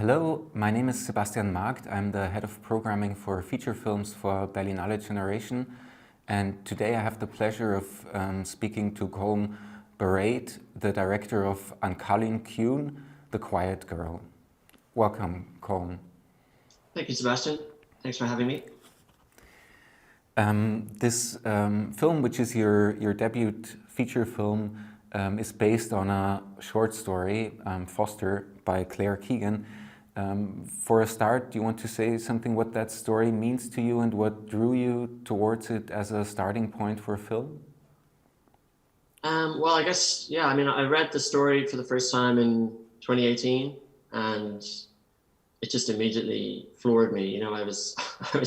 Hello, my name is Sebastian Markt. I'm the head of programming for feature films for Berlinale generation. And today I have the pleasure of speaking to Colm Bairéad, the director of An Cailín, Ciúin, The Quiet Girl. Welcome, Colm. Thank you, Sebastian. Thanks for having me. This film, which is your debut feature film, is based on a short story, Foster, by Claire Keegan. For a start, do you want to say something what that story means to you and what drew you towards it as a starting point for a film? Well, I guess, yeah, I mean, I read the story for the first time in 2018 and it just immediately floored me. You know, I was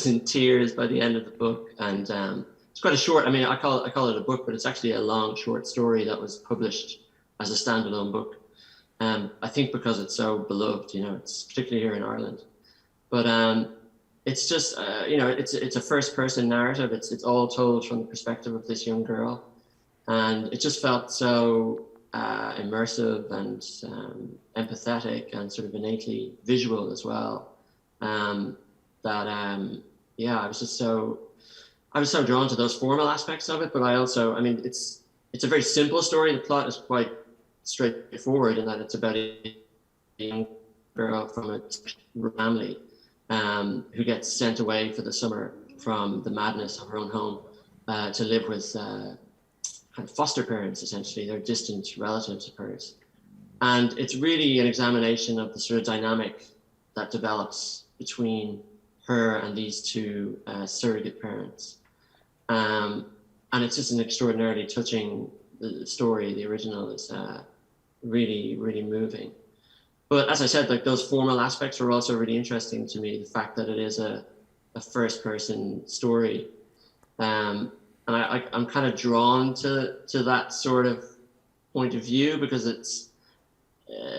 in tears by the end of the book, and it's quite a short, I mean, I call it a book, but it's actually a long short story that was published as a standalone book. I think because it's so beloved, you know, it's particularly here in Ireland. But it's just, you know, it's a first person narrative. It's all told from the perspective of this young girl. And it just felt so immersive and empathetic and sort of innately visual as well. Yeah, I was so drawn to those formal aspects of it, but I also, I mean, it's a very simple story. The plot is quite straightforward in that it's about a young girl from a family who gets sent away for the summer from the madness of her own home to live with kind of foster parents, essentially. They're distant relatives of hers. And it's really an examination of the sort of dynamic that develops between her and these two surrogate parents. And it's just an extraordinarily touching story. The original is really, really moving. But as I said, like those formal aspects are also really interesting to me. The fact that it is a first person story. And I'm kind of drawn to that sort of point of view because it's,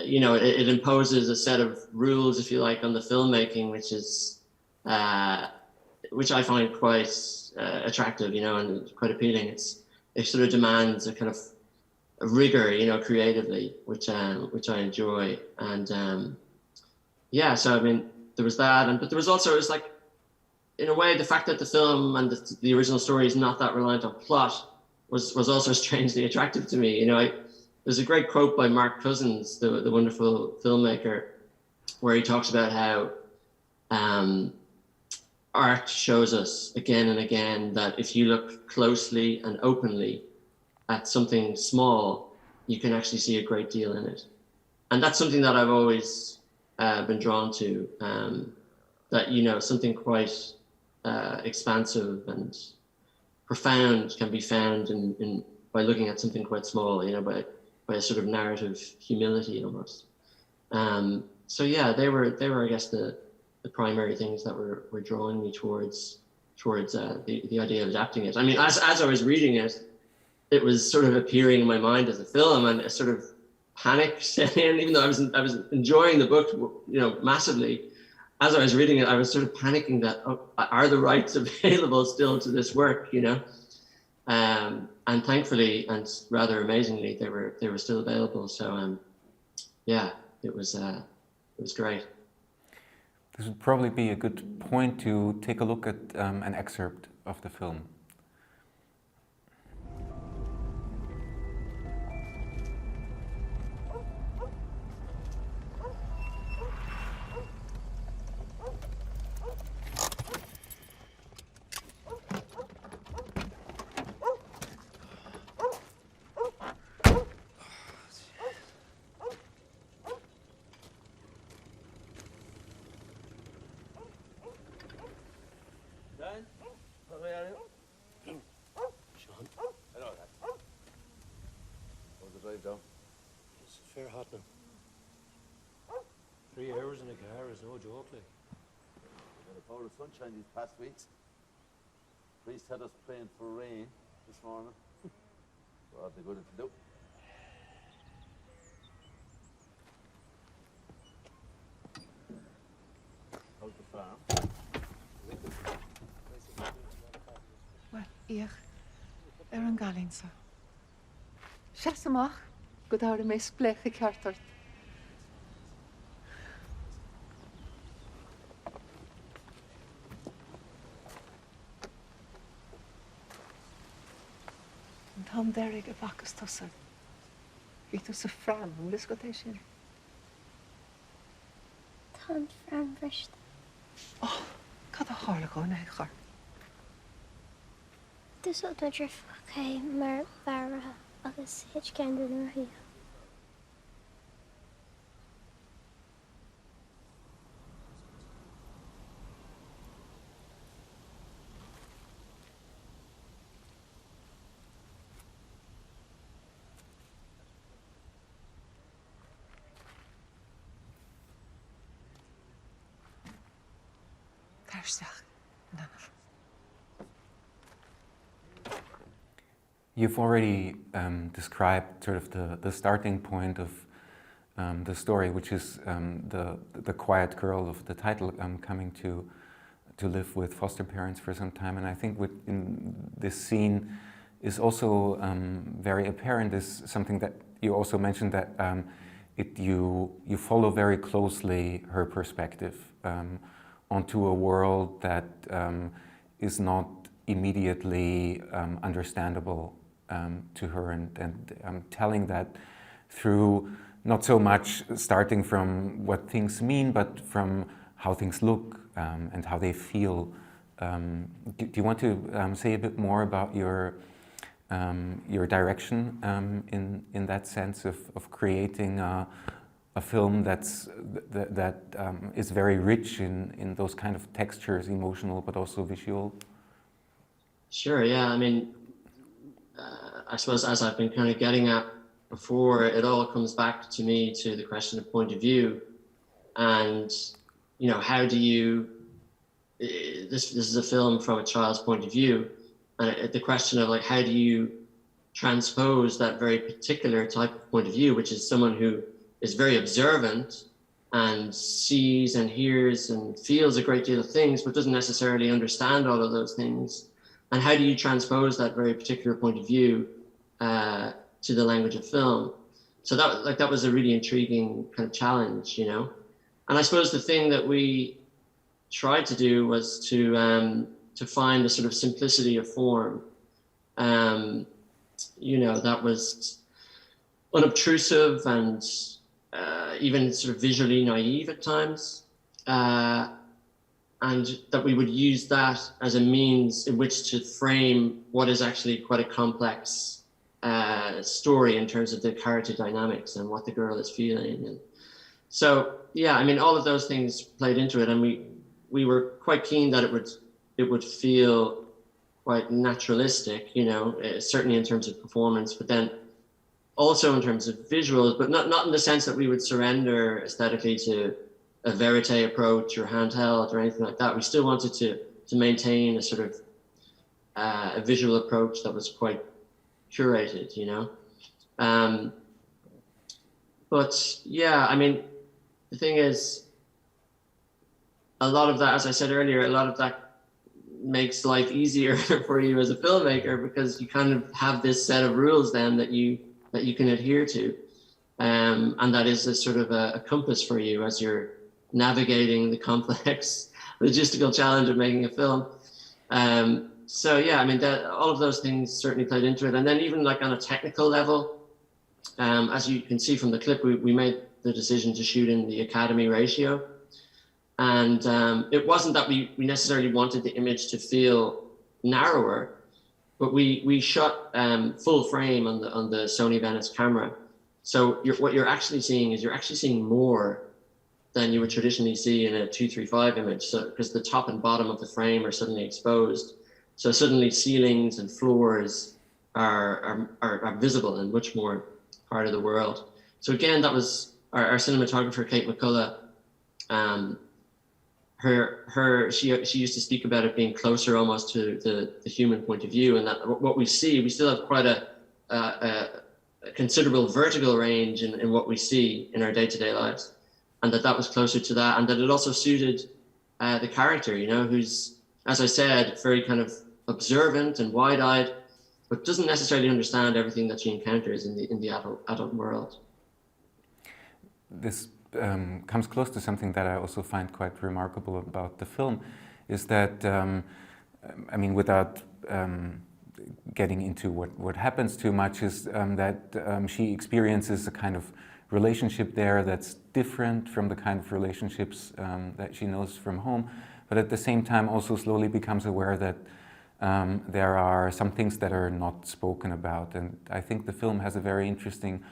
you know, it imposes a set of rules, if you like, on the filmmaking, which I find quite attractive, you know, and quite appealing. It sort of demands a kind of a rigor, you know, creatively, which I enjoy. And yeah, so I mean, there was that, but there was also, it's like, in a way, the fact that the film and the original story is not that reliant on plot was also strangely attractive to me. You know, there's a great quote by Mark Cousins, the wonderful filmmaker, where he talks about how art shows us again and again that if you look closely and openly at something small, you can actually see a great deal in it. And that's something that I've always been drawn to, that, you know, something quite expansive and profound can be found in by looking at something quite small, you know, by a sort of narrative humility almost. So yeah, they were I guess the primary things that were drawing me towards the idea of adapting it. I mean, as I was reading it, it was sort of appearing in my mind as a film, and a sort of panic set in, even though I was enjoying the book, you know, massively. As I was reading it, I was sort of panicking that, oh, are the rights available still to this work, you know? And thankfully, and rather amazingly, they were still available. So yeah, it was great. This would probably be a good point to take a look at an excerpt of the film. Sean. Hello, lad. How's the drive down? It's fair hot now. 3 hours in a car is no joke, like. We had a power of sunshine these past weeks. Priest had us praying for rain this morning. Well, that'd be good to do. How's the farm? Well, ich an Cailín. Seasamach go dá mé splecha ceartart. Colm Bairéad a bhacas tosar. Bhí tú sa fram, lis go éis sin. Tá fram bhrist. Oh, cad a hála go na chur. Dus ó do drif ché mar bharatha agus hit ceanú na hí. Carsteach, nanaf. You've already described sort of the starting point of the story, which is the quiet girl of the title coming to live with foster parents for some time. And I think in this scene is also very apparent is something that you also mentioned, that you follow very closely her perspective onto a world that is not immediately understandable to her, and telling that through not so much starting from what things mean, but from how things look and how they feel. Do you want to say a bit more about your direction in that sense of creating a film that is very rich in those kind of textures, emotional but also visual? Sure, yeah. I mean, I suppose as I've been kind of getting at before, it all comes back to me to the question of point of view. And, you know, how do you, this is a film from a child's point of view. And the question of like, how do you transpose that very particular type of point of view, which is someone who is very observant and sees and hears and feels a great deal of things, but doesn't necessarily understand all of those things. And how do you transpose that very particular point of view to the language of film? So that was a really intriguing kind of challenge, you know. And I suppose the thing that we tried to do was to find a sort of simplicity of form, you know, that was unobtrusive and even sort of visually naive at times. And that we would use that as a means in which to frame what is actually quite a complex story in terms of the character dynamics and what the girl is feeling. And so, yeah, I mean, all of those things played into it, and we were quite keen that it would feel quite naturalistic, you know, certainly in terms of performance, but then also in terms of visuals, but not in the sense that we would surrender aesthetically to a verite approach or handheld or anything like that. We still wanted to maintain a sort of a visual approach that was quite curated, you know. But yeah, I mean, the thing is, a lot of that, as I said earlier, a lot of that makes life easier for you as a filmmaker, because you kind of have this set of rules then that you can adhere to, and that is a sort of a compass for you as you're navigating the complex logistical challenge of making a film. So yeah, I mean, all of those things certainly played into it. And then even like on a technical level, as you can see from the clip, we made the decision to shoot in the Academy ratio. And it wasn't that we necessarily wanted the image to feel narrower, but we shot full frame on the Sony Venice camera. So what you're actually seeing is you're actually seeing more than you would traditionally see in a 235 image. So because the top and bottom of the frame are suddenly exposed. So suddenly ceilings and floors are visible in much more part of the world. So again, that was our cinematographer, Kate McCullough. She used to speak about it being closer almost to the human point of view, and that what we see, we still have quite a considerable vertical range in what we see in our day-to-day lives, and that was closer to that, and that it also suited the character, you know, who's, as I said, very kind of observant and wide-eyed, but doesn't necessarily understand everything that she encounters in the adult world. This comes close to something that I also find quite remarkable about the film, is that, I mean, without getting into what happens too much, is that she experiences a kind of relationship there that's different from the kind of relationships that she knows from home, but at the same time also slowly becomes aware that there are some things that are not spoken about. And I think the film has a very interesting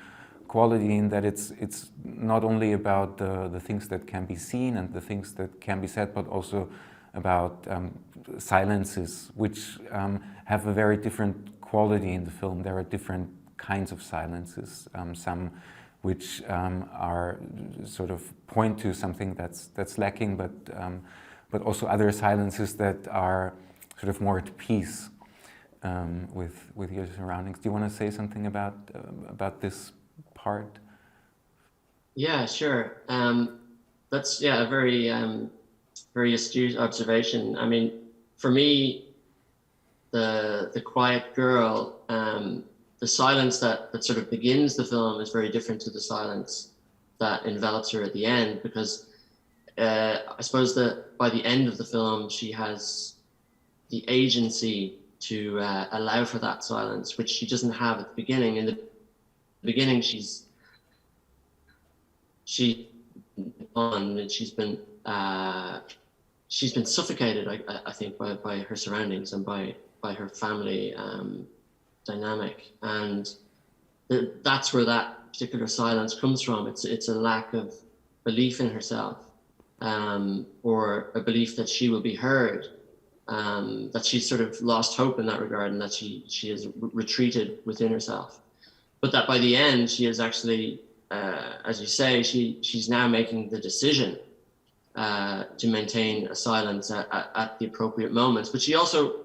quality in that it's not only about the things that can be seen and the things that can be said, but also about silences, which have a very different quality in the film. There are different kinds of silences, some which are sort of point to something that's lacking, but also other silences that are sort of more at peace with your surroundings. Do you want to say something about this part? Yeah, sure. That's a very astute observation. I mean, for me, the quiet girl, the silence that sort of begins the film is very different to the silence that envelops her at the end, because I suppose that by the end of the film, she has the agency to allow for that silence, which she doesn't have at the beginning. In the beginning, she's been suffocated, I think, by her surroundings and by her family dynamic, and that's where that particular silence comes from. It's a lack of belief in herself, or a belief that she will be heard, that she's sort of lost hope in that regard, and that she has retreated within herself. But that by the end, she is actually, as you say, she's now making the decision to maintain a silence at the appropriate moments. But she also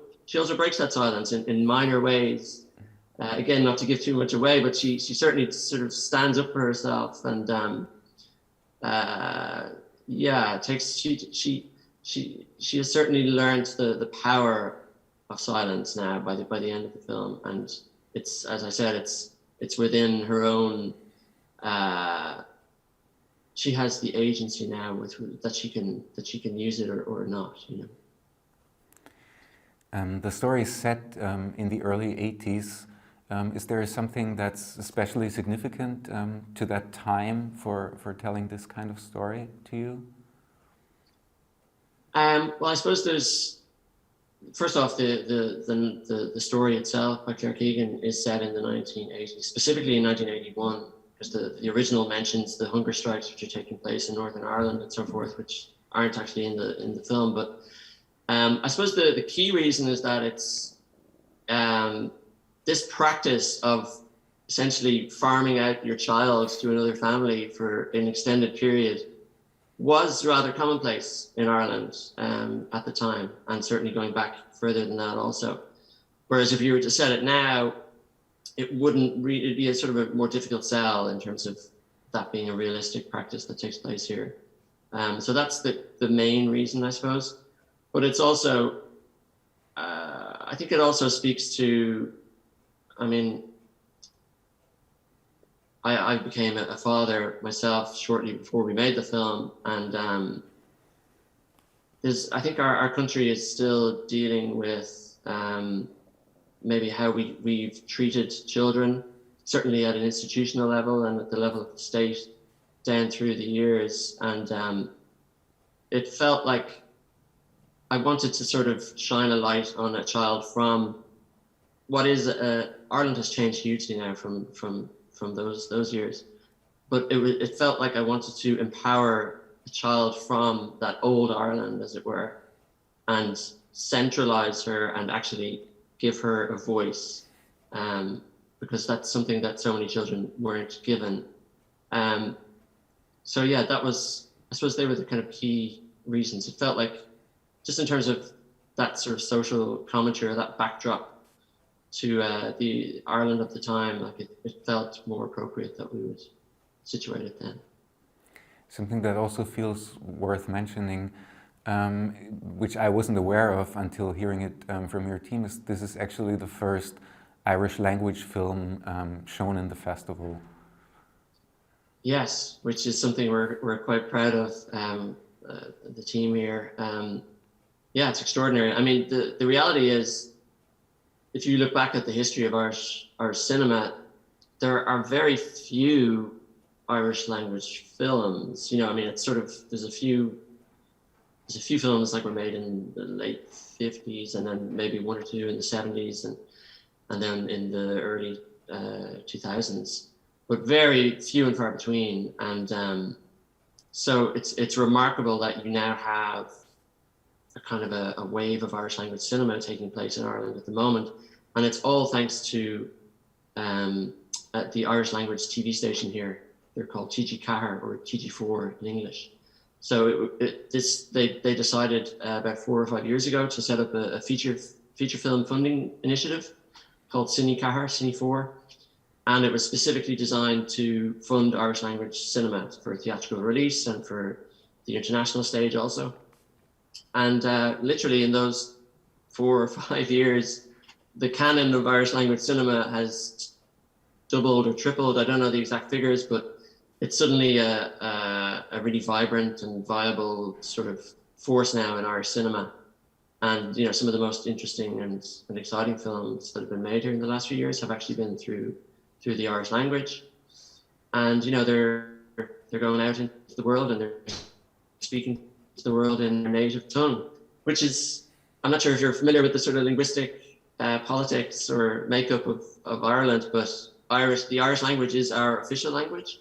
breaks that silence in minor ways. Again, not to give too much away, but she certainly sort of stands up for herself, and she has certainly learned the power of silence now by the end of the film. And it's, as I said, it's within her own. She has the agency now that she can use it or not, you know. The story is set in the early 80s. Is there something that's especially significant to that time for telling this kind of story to you? Well, I suppose there's, first off, the story itself by Claire Keegan is set in the 1980s, specifically in 1981, because the original mentions the hunger strikes which are taking place in Northern Ireland and so forth, which aren't actually in the film. But I suppose the key reason is that it's this practice of essentially farming out your child to another family for an extended period was rather commonplace in Ireland at the time, and certainly going back further than that also. Whereas if you were to set it now, it'd be a sort of a more difficult sell in terms of that being a realistic practice that takes place here. So that's the main reason, I suppose. But it's also, I think it also speaks to, I mean, I became a father myself shortly before we made the film, and I think our country is still dealing with maybe how we've treated children, certainly at an institutional level and at the level of the state down through the years. And it felt like I wanted to sort of shine a light on a child from what is Ireland has changed hugely now from those years, but it felt like I wanted to empower a child from that old Ireland, as it were, and centralize her and actually give her a voice, because that's something that so many children weren't given. So yeah, that was, I suppose they were the kind of key reasons. It felt like, just in terms of that sort of social commentary, or that backdrop to the Ireland of the time, like it felt more appropriate that we would situate it then. Something that also feels worth mentioning, which I wasn't aware of until hearing it from your team, is this is actually the first Irish language film shown in the festival. Yes, which is something we're quite proud of, the team here. Yeah, it's extraordinary. I mean, the reality is, if you look back at the history of Irish cinema, there are very few Irish language films. You know, I mean, it's sort of, there's a few films like were made in the late 50s, and then maybe one or two in the 70s, and then in the early 2000s, but very few and far between. And so it's remarkable that you now have a kind of a wave of Irish language cinema taking place in Ireland at the moment, and it's all thanks to the Irish language TV station here. They're called TG Cahir, or TG4 in English. So they decided about 4 or 5 years ago to set up a feature film funding initiative called Cine Cahir, Cine 4, and it was specifically designed to fund Irish language cinema for theatrical release and for the international stage also. And literally in those 4 or 5 years, the canon of Irish language cinema has doubled or tripled. I don't know the exact figures, but it's suddenly a really vibrant and viable sort of force now in Irish cinema. And, you know, some of the most interesting and exciting films that have been made here in the last few years have actually been through the Irish language. And, you know, they're going out into the world and they're speaking to the world in their native tongue, which is, I'm not sure if you're familiar with the sort of linguistic politics or makeup of Ireland, but the Irish language is our official language.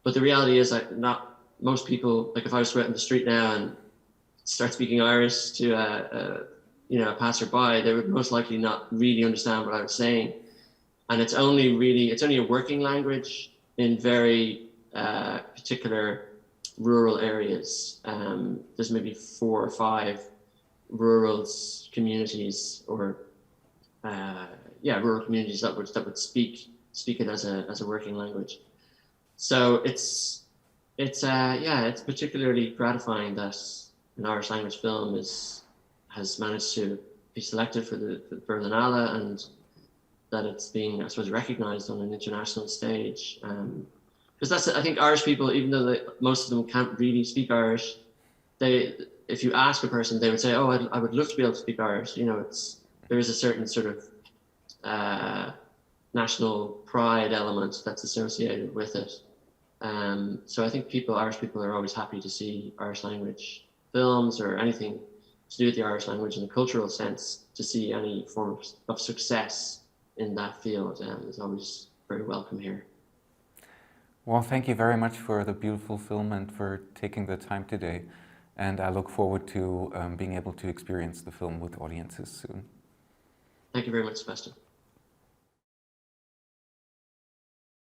But the reality is that not most people, like if I was to go out in the street now and start speaking Irish to a passerby, they would most likely not really understand what I was saying. And it's only a working language in very particular rural areas. There's maybe 4 or 5 rural communities, or rural communities that would speak it as a working language. So it's particularly gratifying that an Irish language film has managed to be selected for the Berlinale, and that it's being, I suppose, recognized on an international stage. Because I think Irish people, even though most of them can't really speak Irish, if you ask a person, they would say, "Oh, I would love to be able to speak Irish." You know, there is a certain sort of national pride element that's associated with it. So I think Irish people are always happy to see Irish language films or anything to do with the Irish language in a cultural sense. To see any form of success in that field is always very welcome here. Well, thank you very much for the beautiful film and for taking the time today. And I look forward to being able to experience the film with audiences soon. Thank you very much, Sebastian.